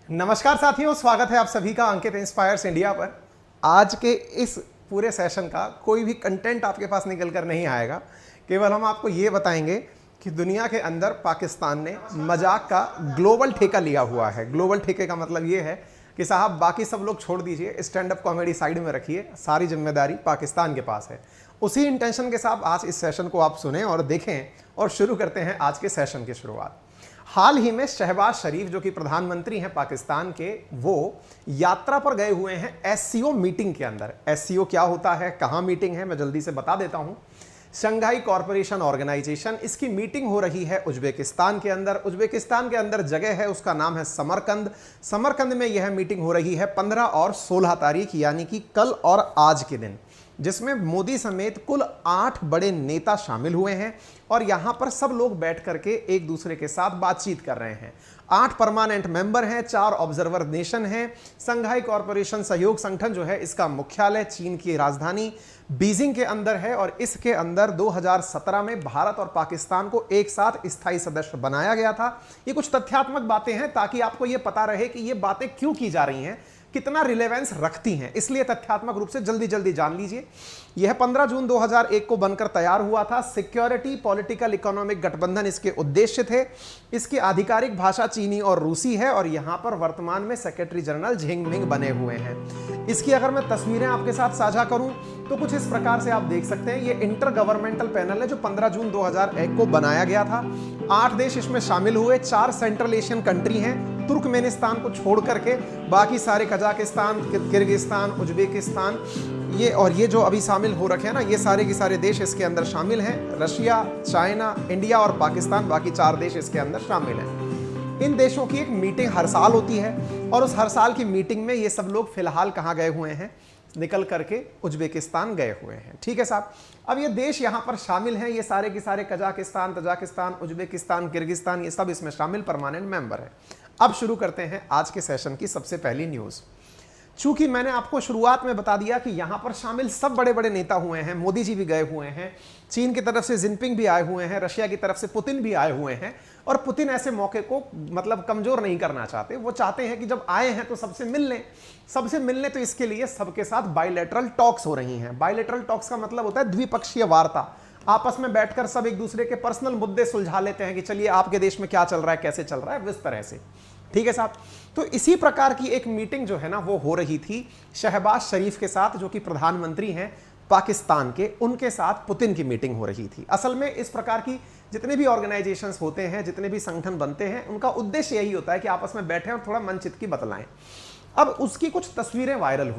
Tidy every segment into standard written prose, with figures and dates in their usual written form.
नमस्कार साथियों, स्वागत है आप सभी का अंकित इंस्पायर्स इंडिया पर। आज के इस पूरे सेशन का कोई भी कंटेंट आपके पास निकल कर नहीं आएगा। केवल हम आपको ये बताएंगे कि दुनिया के अंदर पाकिस्तान ने मजाक का ग्लोबल ठेका लिया हुआ है। ग्लोबल ठेके का मतलब ये है कि साहब बाकी सब लोग छोड़ दीजिए, स्टैंड अप कॉमेडी साइड में रखिए, सारी जिम्मेदारी पाकिस्तान के पास है। उसी इंटेंशन के साथ आज इस सेशन को आप सुने और देखें और शुरू करते हैं आज के सेशन की शुरुआत। हाल ही में शहबाज शरीफ जो कि प्रधानमंत्री हैं पाकिस्तान के, वो यात्रा पर गए हुए हैं एससीओ मीटिंग के अंदर। एससीओ क्या होता है, कहां मीटिंग है, मैं जल्दी से बता देता हूं। शंघाई कॉरपोरेशन ऑर्गेनाइजेशन, इसकी मीटिंग हो रही है उज्बेकिस्तान के अंदर। उज्बेकिस्तान के अंदर जगह है, उसका नाम है समरकंद। समरकंद में यह मीटिंग हो रही है 15 और 16 तारीख, यानी कि कल और आज के दिन, जिसमें मोदी समेत कुल 8 बड़े नेता शामिल हुए हैं और यहां पर सब लोग बैठ करके एक दूसरे के साथ बातचीत कर रहे हैं। 8 परमानेंट मेंबर हैं, 4 ऑब्जर्वर नेशन हैं। शंघाई कॉरपोरेशन सहयोग संगठन जो है, इसका मुख्यालय चीन की राजधानी बीजिंग के अंदर है और इसके अंदर 2017 में भारत और पाकिस्तान को एक साथ स्थायी सदस्य बनाया गया था। ये कुछ तथ्यात्मक बातें हैं ताकि आपको ये पता रहे कि ये बातें क्यों की जा रही हैं, कितना रिलेवेंस रखती हैं, इसलिए तथ्यात्मक रूप से जल्दी जल्दी जान लीजिए। यह 15 जून 2001 को बनकर तैयार हुआ था। सिक्योरिटी, पॉलिटिकल, इकोनॉमिक गठबंधन इसके उद्देश्य थे। इसकी आधिकारिक भाषा चीनी और रूसी है और यहां पर वर्तमान में सेक्रेटरी जनरल झिंगमिंग बने हुए हैं। इसकी अगर मैं तस्वीरें आपके साथ साझा करूं तो कुछ इस प्रकार से आप देख सकते हैं। ये इंटर गवर्नमेंटल पैनल है जो 15 जून 2001 को बनाया गया था। 8 देश इसमें शामिल हुए, 4 सेंट्रल एशियन कंट्री हैं, तुर्कमेनिस्तान को छोड़ करके बाकी सारे, कजाकिस्तान, किर्गिस्तान, उज्बेकिस्तान, ये जो अभी शामिल हो रखे हैं ना, ये सारे के सारे देश इसके अंदर शामिल हैं। रशिया, चाइना, इंडिया और पाकिस्तान, बाकी 4 देश इसके अंदर शामिल हैं। इन देशों की एक मीटिंग हर साल होती है और उस हर साल की मीटिंग में ये सब लोग फिलहाल कहाँ गए हुए हैं, निकल करके उज्बेकिस्तान गए हुए हैं। ठीक है साहब। अब ये देश यहाँ पर शामिल हैं, ये सारे के सारे कजाकिस्तान, तजाकिस्तान, उज्बेकिस्तान, किर्गिस्तान, ये सब इसमें शामिल परमानेंट मेंबर है। अब शुरू करते हैं आज के सेशन की सबसे पहली न्यूज़। चूंकि मैंने आपको शुरुआत में बता दिया कि यहां पर शामिल सब बड़े बड़े नेता हुए हैं, मोदी जी भी गए हुए हैं, चीन की तरफ से जिनपिंग भी आए हुए हैं, रशिया की तरफ से पुतिन भी आए हुए हैं। और पुतिन ऐसे मौके को मतलब कमजोर नहीं करना चाहते। वो चाहते हैं कि जब आए हैं तो सबसे मिल लें, सबसे मिलने, तो इसके लिए सबके साथ बायलैटरल टॉक्स हो रही हैं। बायलैटरल टॉक्स का मतलब होता है द्विपक्षीय वार्ता। आपस में बैठकर सब एक दूसरे के पर्सनल मुद्दे सुलझा लेते हैं कि चलिए आपके देश में क्या चल रहा है, कैसे चल रहा है, इस तरह से। ठीक है साहब। तो इसी प्रकार की एक मीटिंग जो है ना, वो हो रही थी शहबाज शरीफ के साथ, जो कि प्रधानमंत्री हैं पाकिस्तान के, उनके साथ पुतिन की मीटिंग हो रही थी। असल में इस प्रकार की जितने भी ऑर्गेनाइजेशंस होते हैं, जितने भी संगठन बनते हैं, उनका उद्देश्य यही होता है कि आपस में बैठे और थोड़ा मनचित की बतलाएं। अब उसकी कुछ तस्वीरें वायरल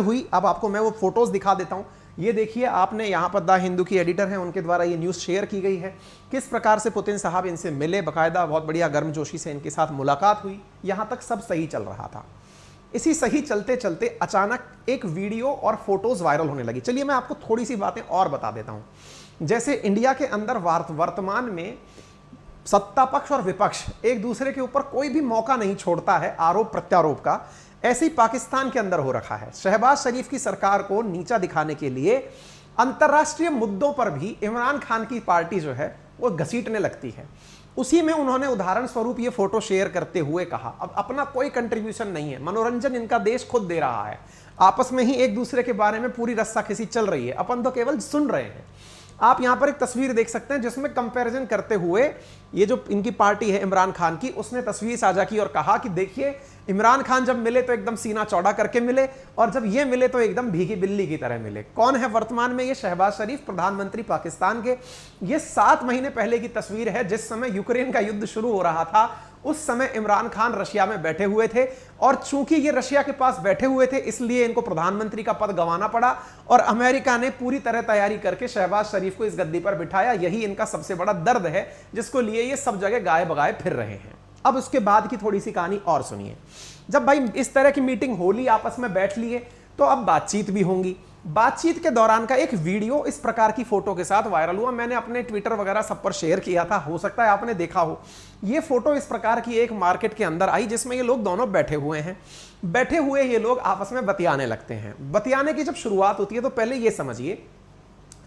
हुई। अब आपको मैं वो फोटोज दिखा देता हूं। ये देखिए, आपने यहाँ पर द हिंदू की एडिटर हैं, उनके द्वारा ये न्यूज़ शेयर की गई है। किस प्रकार से पुतिन साहब इनसे मिले, बाकायदा बहुत बढ़िया गर्मजोशी से इनके साथ मुलाकात हुई। यहाँ तक सब सही चल रहा था। इसी सही चलते चलते अचानक एक वीडियो और फोटोज वायरल होने लगी। चलिए मैं आपको थोड़ी सी बातें और बता देता हूँ। जैसे इंडिया के अंदर वर्तमान में सत्ता पक्ष और विपक्ष एक दूसरे के ऊपर कोई भी मौका नहीं छोड़ता है आरोप प्रत्यारोप का, ऐसे ही पाकिस्तान के अंदर हो रखा है। शहबाज शरीफ की सरकार को नीचा दिखाने के लिए अंतर्राष्ट्रीय मुद्दों पर भी इमरान खान की पार्टी जो है वो घसीटने लगती है। उसी में उन्होंने उदाहरण स्वरूप ये फोटो शेयर करते हुए कहा, अब अपना कोई कंट्रीब्यूशन नहीं है, मनोरंजन इनका देश खुद दे रहा है, आपस में ही एक दूसरे के बारे में पूरी रस्साकसी चल रही है, अपन तो केवल सुन रहे हैं। आप यहां पर एक तस्वीर देख सकते हैं जिसमें कंपैरिजन करते हुए ये जो इनकी पार्टी है इमरान खान की, उसने तस्वीर साझा की और कहा कि देखिए, इमरान खान जब मिले तो एकदम सीना चौड़ा करके मिले और जब ये मिले तो एकदम भीगी बिल्ली की तरह मिले। कौन है वर्तमान में ये? शहबाज शरीफ, प्रधानमंत्री पाकिस्तान के। ये 7 महीने पहले की तस्वीर है, जिस समय यूक्रेन का युद्ध शुरू हो रहा था। उस समय इमरान खान रशिया में बैठे हुए थे और चूंकि ये रशिया के पास बैठे हुए थे, इसलिए इनको प्रधानमंत्री का पद गंवाना पड़ा और अमेरिका ने पूरी तरह तैयारी करके शहबाज शरीफ को इस गद्दी पर बिठाया। यही इनका सबसे बड़ा दर्द है, जिसको लिए ये सब जगह गाए बगाए फिर रहे हैं। अब उसके बाद की थोड़ी सी कहानी और सुनिए। जब भाई इस तरह की मीटिंग हो ली, आपस में बैठ लिए, तो अब बातचीत भी होंगी। बातचीत के दौरान का एक वीडियो इस प्रकार की फोटो के साथ वायरल हुआ। मैंने अपने ट्विटर वगैरह सब पर शेयर किया था, हो सकता है आपने देखा हो। ये फोटो इस प्रकार की एक मार्केट के अंदर आई, जिसमें ये लोग दोनों बैठे हुए हैं। बैठे हुए ये लोग आपस में बतियाने लगते हैं। बतियाने की जब शुरुआत होती है तो पहले ये समझिए,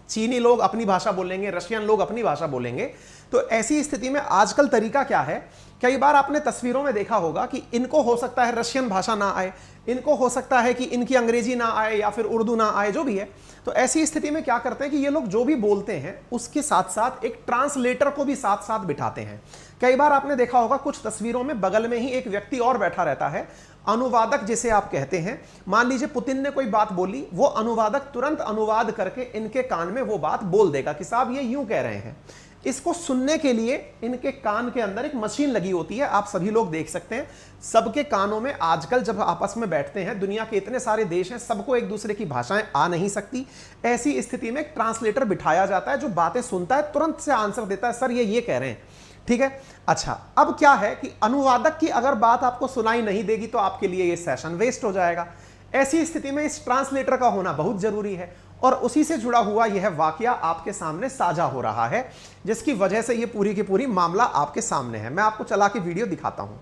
चीनी लोग अपनी भाषा बोलेंगे, रशियन लोग अपनी भाषा बोलेंगे, तो ऐसी स्थिति में आजकल तरीका क्या है, कई बार आपने तस्वीरों में देखा होगा कि इनको हो सकता है रशियन भाषा ना आए, इनको हो सकता है कि इनकी अंग्रेजी ना आए या फिर उर्दू ना आए, जो भी है। तो ऐसी स्थिति में क्या करते हैं कि ये लोग जो भी बोलते हैं उसके साथ साथ एक ट्रांसलेटर को भी साथ साथ बिठाते हैं। कई बार आपने देखा होगा कुछ तस्वीरों में बगल में ही एक व्यक्ति और बैठा रहता है, अनुवादक जिसे आप कहते हैं। मान लीजिए पुतिन ने कोई बात बोली, वो अनुवादक तुरंत अनुवाद करके इनके कान में वो बात बोल देगा कि साहब ये यूं कह रहे हैं। इसको सुनने के लिए इनके कान के अंदर एक मशीन लगी होती है, आप सभी लोग देख सकते हैं। सबके कानों में आजकल जब आपस में बैठते हैं, दुनिया के इतने सारे देश हैं, सबको एक दूसरे की भाषाएं आ नहीं सकती। ऐसी स्थिति में एक ट्रांसलेटर बिठाया जाता है जो बातें सुनता है, तुरंत से आंसर देता है, सर ये कह रहे हैं, ठीक है। अच्छा, अब क्या है कि अनुवादक की अगर बात आपको सुनाई नहीं देगी तो आपके लिए ये सेशन वेस्ट हो जाएगा। ऐसी स्थिति में इस ट्रांसलेटर का होना बहुत जरूरी है, और उसी से जुड़ा हुआ यह वाकया आपके सामने साझा हो रहा है, जिसकी वजह से ये पूरी की पूरी मामला आपके सामने है। मैं आपको चला के वीडियो दिखाता हूं।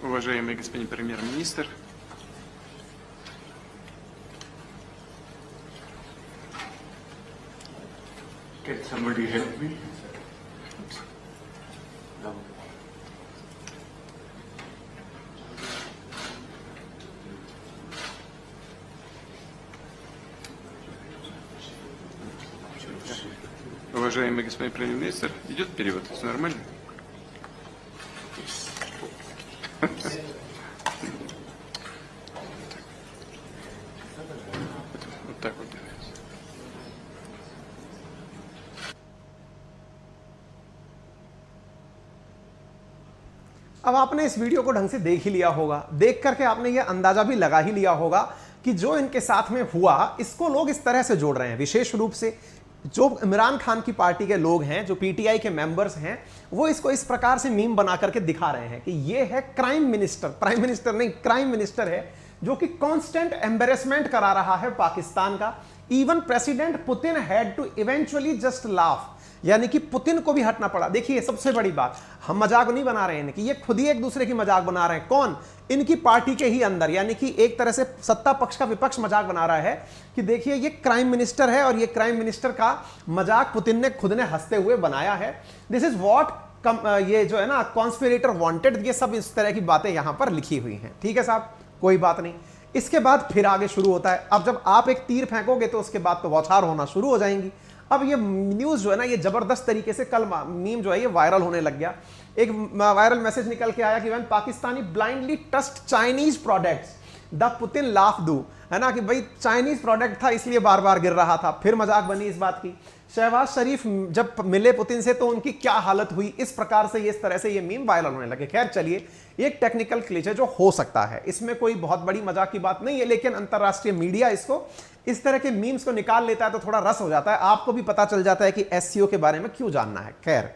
Уважаемый господин премьер-министр, can somebody help me? Уважаемый господин премьер-министр, идет перевод? Все нормально? Вот так вот делается. अब आपने इस वीडियो को ढंग से देख ही लिया होगा, देख करके आपने यह अंदाजा भी लगा ही लिया होगा कि जो इनके साथ में हुआ, इसको लोग इस तरह से जोड़ रहे हैं। विशेष रूप से जो इमरान खान की पार्टी के लोग हैं, जो पीटीआई के मेंबर्स हैं, वो इसको इस प्रकार से मीम बना करके दिखा रहे हैं कि ये है क्राइम मिनिस्टर, प्राइम मिनिस्टर नहीं, क्राइम मिनिस्टर है, जो कि कांस्टेंट एम्बेरसमेंट करा रहा है पाकिस्तान का। Even president Putin had to eventually just laugh, यानी कि पुतिन को भी हटना पड़ा। देखिए सबसे बड़ी बात, हम मजाक नहीं बना रहे हैं कि ये खुद ही एक दूसरे की मजाक बना रहे हैं। कौन? इनकी पार्टी के ही अंदर, यानी कि एक तरह से सत्ता पक्ष का विपक्ष मजाक बना रहा है कि देखिए ये क्राइम मिनिस्टर है, और ये क्राइम मिनिस्टर का मजाक पुतिन ने खुद ने हंसते हुए बनाया है। दिस इज व्हाट ये जो है ना कॉन्स्पिरेटर वांटेड, ये सब इस तरह की बातें यहां पर लिखी हुई हैं। ठीक है साहब, कोई बात नहीं। इसके बाद फिर आगे शुरू होता है। अब जब आप एक तीर फेंकोगे तो उसके बाद तो बौछार होना शुरू हो जाएंगी। अब ये न्यूज जो है ना, ये जबरदस्त तरीके से कल मीम जो है ये वायरल होने लग गया। एक वायरल मैसेज निकल के आया कि when Pakistani blindly trust Chinese products the Putin laugh too, है ना, कि भाई चाइनीज प्रोडक्ट था इसलिए बार बार गिर रहा था। फिर मजाक बनी इस बात की। शहबाज शरीफ जब मिले पुतिन से तो उनकी क्या हालत हुई, इस प्रकार से इस तरह से ये मीम वायरल होने लगे। खैर चलिए, एक टेक्निकल ग्लिच है जो हो सकता है, इसमें कोई बहुत बड़ी मजाक की बात नहीं है, लेकिन अंतरराष्ट्रीय मीडिया इसको इस तरह के मीम्स को निकाल लेता है तो थोड़ा रस हो जाता है, आपको भी पता चल जाता है कि एससीओ के बारे में क्यों जानना है। खैर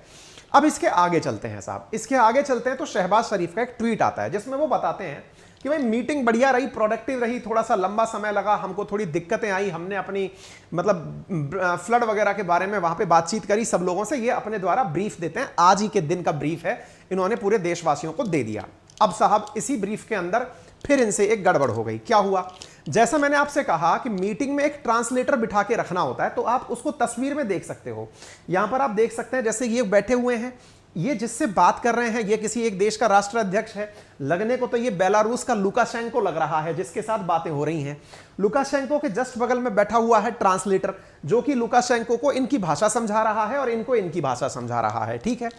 अब इसके आगे चलते हैं साहब, इसके आगे चलते हैं तो शहबाज शरीफ का एक ट्वीट आता है जिसमें वो बताते हैं कि भाई मीटिंग बढ़िया रही, प्रोडक्टिव रही, थोड़ा सा लंबा समय लगा, हमको थोड़ी दिक्कतें आई, हमने अपनी मतलब फ्लड वगैरह के बारे में वहां पे बातचीत करी सब लोगों से। ये अपने द्वारा ब्रीफ देते हैं, आज ही के दिन का ब्रीफ है, इन्होंने पूरे देशवासियों को दे दिया। अब साहब इसी ब्रीफ के अंदर फिर इनसे एक गड़बड़ हो गई। क्या हुआ? जैसा मैंने आपसे कहा कि मीटिंग में एक ट्रांसलेटर बिठा के रखना होता है, तो आप उसको तस्वीर में देख सकते हो। यहां पर आप देख सकते हैं जैसे ये बैठे हुए हैं, ये जिससे बात कर रहे हैं ये किसी एक देश का राष्ट्राध्यक्ष है, लगने को तो ये बेलारूस का लुकाशेंको लग रहा है जिसके साथ बातें हो रही हैं। लुकाशेंको के जस्ट बगल में बैठा हुआ है ट्रांसलेटर, जो कि लुकाशेंको को इनकी भाषा समझा रहा है और इनको इनकी भाषा समझा रहा है। ठीक है,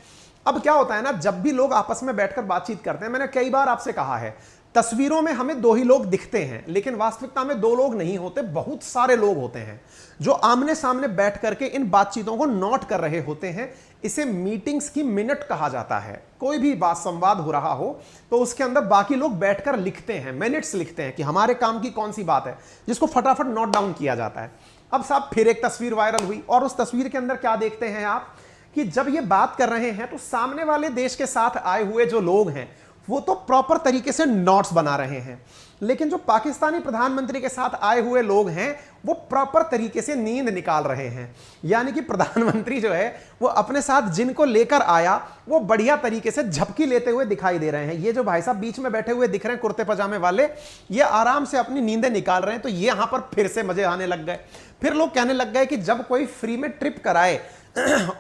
अब क्या होता है ना, जब भी लोग आपस में बैठकर बातचीत करते हैं, मैंने कई बार आपसे कहा है तस्वीरों में हमें दो ही लोग दिखते हैं, लेकिन वास्तविकता में दो लोग नहीं होते, बहुत सारे लोग होते हैं जो आमने सामने बैठ करके इन बातचीतों को नोट कर रहे होते हैं। इसे मीटिंग्स की मिनट कहा जाता है। कोई भी बात संवाद हो रहा हो तो उसके अंदर बाकी लोग बैठकर लिखते हैं, मिनट्स लिखते हैं कि हमारे काम की कौन सी बात है, जिसको फटाफट नोट डाउन किया जाता है। अब साहब फिर एक तस्वीर वायरल हुई, और उस तस्वीर के अंदर क्या देखते हैं आप कि जब ये बात कर रहे हैं तो सामने वाले देश के साथ आए हुए जो लोग हैं वो तो प्रॉपर तरीके से नोट्स बना रहे हैं, लेकिन जो पाकिस्तानी प्रधानमंत्री के साथ आए हुए लोग हैं वो प्रॉपर तरीके से नींद निकाल रहे हैं। यानी कि प्रधानमंत्री जो है वो अपने साथ जिनको लेकर आया वो बढ़िया तरीके से झपकी लेते हुए दिखाई दे रहे हैं। ये जो भाई साहब बीच में बैठे हुए दिख रहे हैं कुर्ते पजामे वाले, ये आराम से अपनी नींदें निकाल रहे हैं। तो ये यहां पर फिर से मजे आने लग गए। फिर लोग कहने लग गए कि जब कोई फ्री में ट्रिप कराए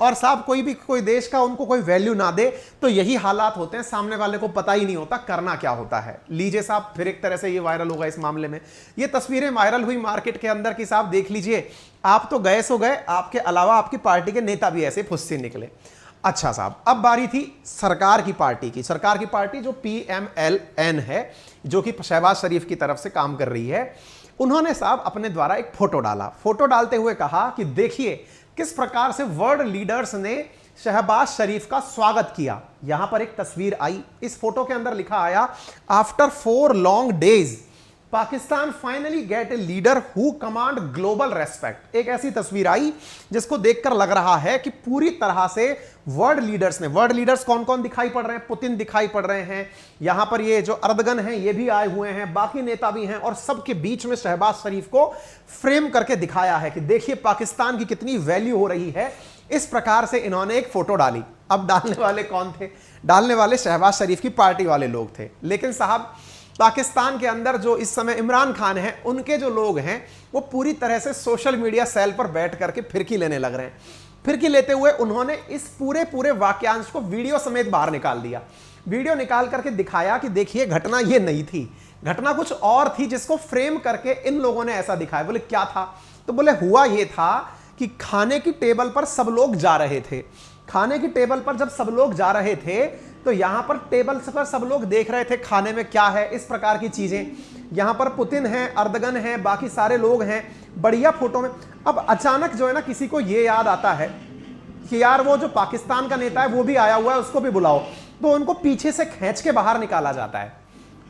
और साहब कोई देश का उनको कोई वैल्यू ना दे तो यही हालात होते हैं, सामने वाले को पता ही नहीं होता करना क्या होता है। लीजिए साहब, फिर एक तरह से ये वायरल होगा इस मामले में। ये तस्वीरें वायरल हुई मार्केट के अंदर की, साहब देख लीजिए। आप तो गए सो गए, आपके अलावा आपकी पार्टी के नेता भी ऐसे फुस्से निकले। अच्छा साहब, अब बारी थी सरकार की पार्टी की। सरकार की पार्टी जो PMLN है, जो कि शहबाज शरीफ की तरफ से काम कर रही है, उन्होंने साहब अपने द्वारा एक फोटो डाला। फोटो डालते हुए कहा कि देखिए किस प्रकार से वर्ल्ड लीडर्स ने शहबाज शरीफ का स्वागत किया। यहां पर एक तस्वीर आई, इस फोटो के अंदर लिखा आया, after 4 long days Pakistan finally get a leader who command global respect. एक ऐसी तस्वीर आई जिसको देखकर लग रहा है कि पूरी तरह से वर्ल्ड लीडर्स ने, वर्ल्ड लीडर्स कौन कौन दिखाई पड़ रहे हैं? पुतिन दिखाई पड़ रहे हैं, यहां पर ये जो अर्दगन हैं ये भी आए हुए हैं, बाकी नेता भी हैं, और सबके बीच में शहबाज शरीफ को फ्रेम करके दिखाया है कि देखिए पाकिस्तान की कितनी वैल्यू हो रही है। इस प्रकार से इन्होंने एक फोटो डाली। अब डालने वाले कौन थे? डालने वाले शहबाज शरीफ की पार्टी वाले लोग थे। लेकिन साहब पाकिस्तान के अंदर जो इस समय इमरान खान हैं, उनके जो लोग हैं वो पूरी तरह से सोशल मीडिया सेल पर बैठ करके फिरकी लेने लग रहे हैं। फिरकी लेते हुए उन्होंने इस पूरे वाक्यांश को वीडियो समेत बाहर निकाल दिया। वीडियो निकाल करके दिखाया कि देखिए घटना ये नहीं थी, घटना कुछ और थी, जिसको फ्रेम करके इन लोगों ने ऐसा दिखाया। बोले क्या था? तो बोले हुआ ये था कि खाने की टेबल पर सब लोग जा रहे थे। खाने की टेबल पर जब सब लोग जा रहे थे तो यहां पर टेबल पर सब लोग देख रहे थे खाने में क्या है, इस प्रकार की चीजें। यहां पर पुतिन है, अर्दगन है, बाकी सारे लोग हैं, बढ़िया फोटो में। अब अचानक जो है ना किसी को ये याद आता है कि यार वो जो पाकिस्तान का नेता है वो भी आया हुआ है, उसको भी बुलाओ। तो उनको पीछे से खींच के बाहर निकाला जाता है।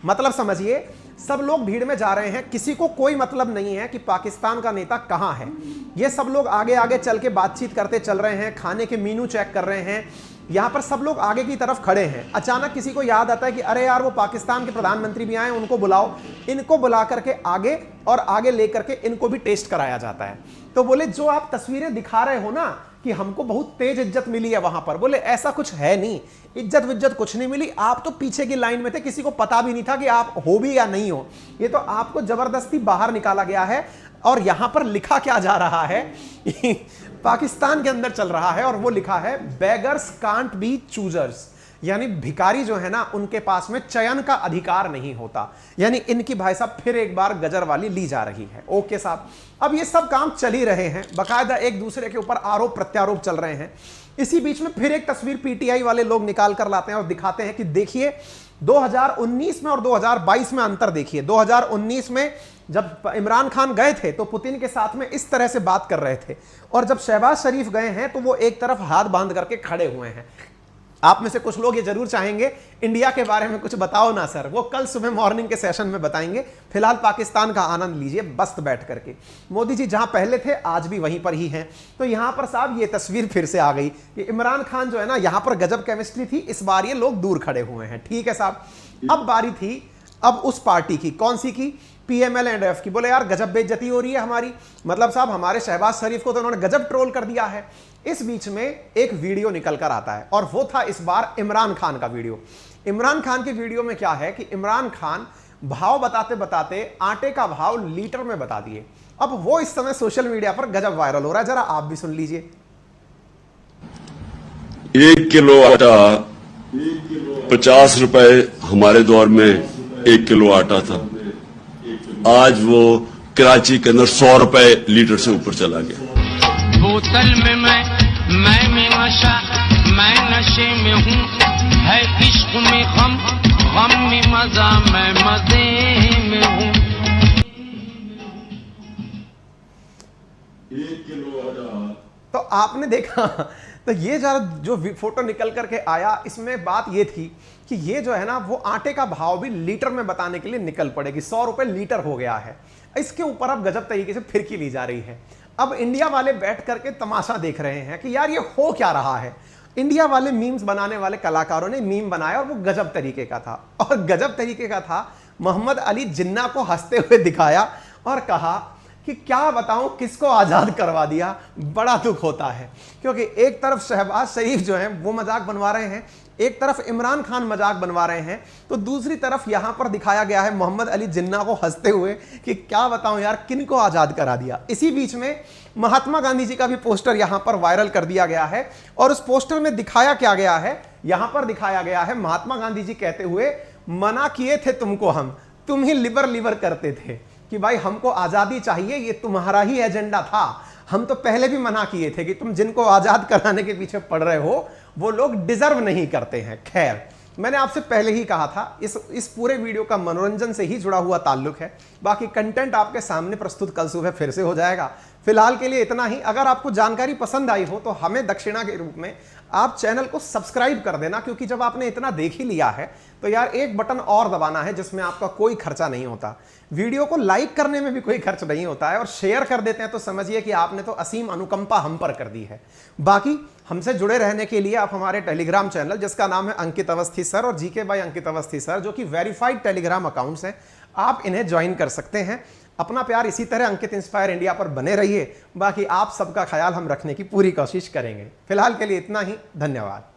मतलब समझिए, सब लोग भीड़ में जा रहे हैं, किसी को कोई मतलब नहीं है कि पाकिस्तान का नेता कहां है। ये सब लोग आगे आगे चल के बातचीत करते चल रहे हैं, खाने के मेनू चेक कर रहे हैं। यहां पर सब लोग आगे की तरफ खड़े हैं। अचानक किसी को याद आता है कि अरे यार वो पाकिस्तान के प्रधानमंत्री भी आए, उनको बुलाओ। इनको बुला करके आगे और आगे लेकर के इनको भी टेस्ट कराया जाता है। तो बोले जो आप तस्वीरें दिखा रहे हो ना कि हमको बहुत तेज इज्जत मिली है वहां पर, बोले ऐसा कुछ है नहीं, इज्जत विज्जत कुछ नहीं मिली। आप तो पीछे की लाइन में थे, किसी को पता भी नहीं था कि आप हो भी या नहीं हो। ये तो आपको जबरदस्ती बाहर निकाला गया है। और यहां पर लिखा क्या जा रहा है पाकिस्तान के अंदर चल रहा है, और वो लिखा है बेगर्स कांट बी चूजर्स, यानी भिखारी जो है ना उनके पास में चयन का अधिकार नहीं होता। यानी इनकी भाई साहब फिर एक बार गजर वाली ली जा रही है। ओके साहब, अब ये सब काम चल ही रहे हैं, बकायदा एक दूसरे के ऊपर आरोप प्रत्यारोप चल रहे हैं। इसी बीच में फिर एक तस्वीर PTI वाले लोग निकाल कर लाते हैं और दिखाते हैं कि देखिए 2019 में और 2022 में अंतर देखिए। 2019 में जब इमरान खान गए थे तो पुतिन के साथ में इस तरह से बात कर रहे थे, और जब शहबाज शरीफ गए हैं तो वो एक तरफ हाथ बांध करके खड़े हुए हैं। आप में से कुछ लोग ये जरूर चाहेंगे इंडिया के बारे में कुछ बताओ ना सर, वो कल सुबह मॉर्निंग के सेशन में बताएंगे। फिलहाल पाकिस्तान का आनंद लीजिए बस्त बैठ करके। मोदी जी जहां पहले थे आज भी वहीं पर ही हैं। तो यहां पर साहब ये तस्वीर फिर से आ गई कि इमरान खान जो है ना, यहां पर गजब केमिस्ट्री थी, इस बार ये लोग दूर खड़े हुए हैं। ठीक है साहब, अब बारी थी अब उस पार्टी की, कौन सी की? PMLNF की। बोले यार गजब बेइज्जती हो रही है हमारी, मतलब साहब हमारे शहबाज शरीफ को तो उन्होंने गजब ट्रोल कर दिया है। इस बीच में एक वीडियो निकल कर आता है, और वो था इस बार इमरान खान का वीडियो। इमरान खान की वीडियो में क्या है कि इमरान खान भाव बताते बताते आटे का भाव लीटर में बता दिए। अब वो इस समय सोशल मीडिया पर गजब वायरल हो रहा है, जरा आप भी सुन लीजिए। 1 किलो आटा 50 रुपए हमारे दौर में 1 किलो आटा था, आज वो कराची के अंदर 100 रुपए लीटर से ऊपर चला गया। बोतल में मैं में नशा, मैं नशे में हूँ, है इश्क में गम, गम में मजा, मैं मजे में हूँ। 1 किलो आटा। तो आपने देखा, तो ये जो फोटो निकल करके आया, इसमें बात ये थी कि ये जो है ना वो आटे का भाव भी लीटर में बताने के लिए निकल पड़ेगी। 100 रुपए लीटर हो गया है। इसके ऊपर अब गजब तरीके से फिरकी ली जा रही है। अब इंडिया वाले बैठ करके तमाशा देख रहे हैं कि यार ये हो क्या रहा है। इंडिया वाले मीम्स बनाने वाले कलाकारों ने मीम बनाया और वो गजब तरीके का था, और गजब तरीके का था। मोहम्मद अली जिन्ना को हंसते हुए दिखाया और कहा कि क्या बताऊं किसको आज़ाद करवा दिया। बड़ा दुख होता है, क्योंकि एक तरफ शहबाज शरीफ जो हैं वो मजाक बनवा रहे हैं, एक तरफ इमरान खान मजाक बनवा रहे हैं, तो दूसरी तरफ यहां पर दिखाया गया है मोहम्मद अली जिन्ना को हंसते हुए कि क्या बताऊं यार किनको आज़ाद करा दिया। इसी बीच में महात्मा गांधी जी का भी पोस्टर यहां पर वायरल कर दिया गया है, और उस पोस्टर में दिखाया क्या गया है, यहां पर दिखाया गया है महात्मा गांधी जी कहते हुए, मना किए थे तुमको हम, तुम ही लिबर करते थे कि भाई हमको आज़ादी चाहिए, ये तुम्हारा ही एजेंडा था। हम तो पहले भी मना किए थे कि तुम जिनको आज़ाद कराने के पीछे पड़ रहे हो वो लोग डिजर्व नहीं करते हैं। खैर, मैंने आपसे पहले ही कहा था इस पूरे वीडियो का मनोरंजन से ही जुड़ा हुआ ताल्लुक है। बाकी कंटेंट आपके सामने प्रस्तुत कल सुबह फिर से हो जाएगा। फिलहाल के लिए इतना ही। अगर आपको जानकारी पसंद आई हो तो हमें दक्षिणा के रूप में आप चैनल को सब्सक्राइब कर देना, क्योंकि जब आपने इतना देख ही लिया है तो यार एक बटन और दबाना है जिसमें आपका कोई खर्चा नहीं होता। वीडियो को लाइक करने में भी कोई खर्च नहीं होता है, और शेयर कर देते हैं तो समझिए कि आपने तो असीम अनुकंपा हम पर कर दी है। बाकी हमसे जुड़े रहने के लिए आप हमारे टेलीग्राम चैनल, जिसका नाम है अंकित अवस्थी सर और GK by Ankit Awasthi sir, जो कि वेरीफाइड टेलीग्राम अकाउंट्स हैं, आप इन्हें ज्वाइन कर सकते हैं। अपना प्यार इसी तरह अंकित इंस्पायर इंडिया पर बने रहिए। बाकी आप सबका ख्याल हम रखने की पूरी कोशिश करेंगे। फिलहाल के लिए इतना ही। धन्यवाद।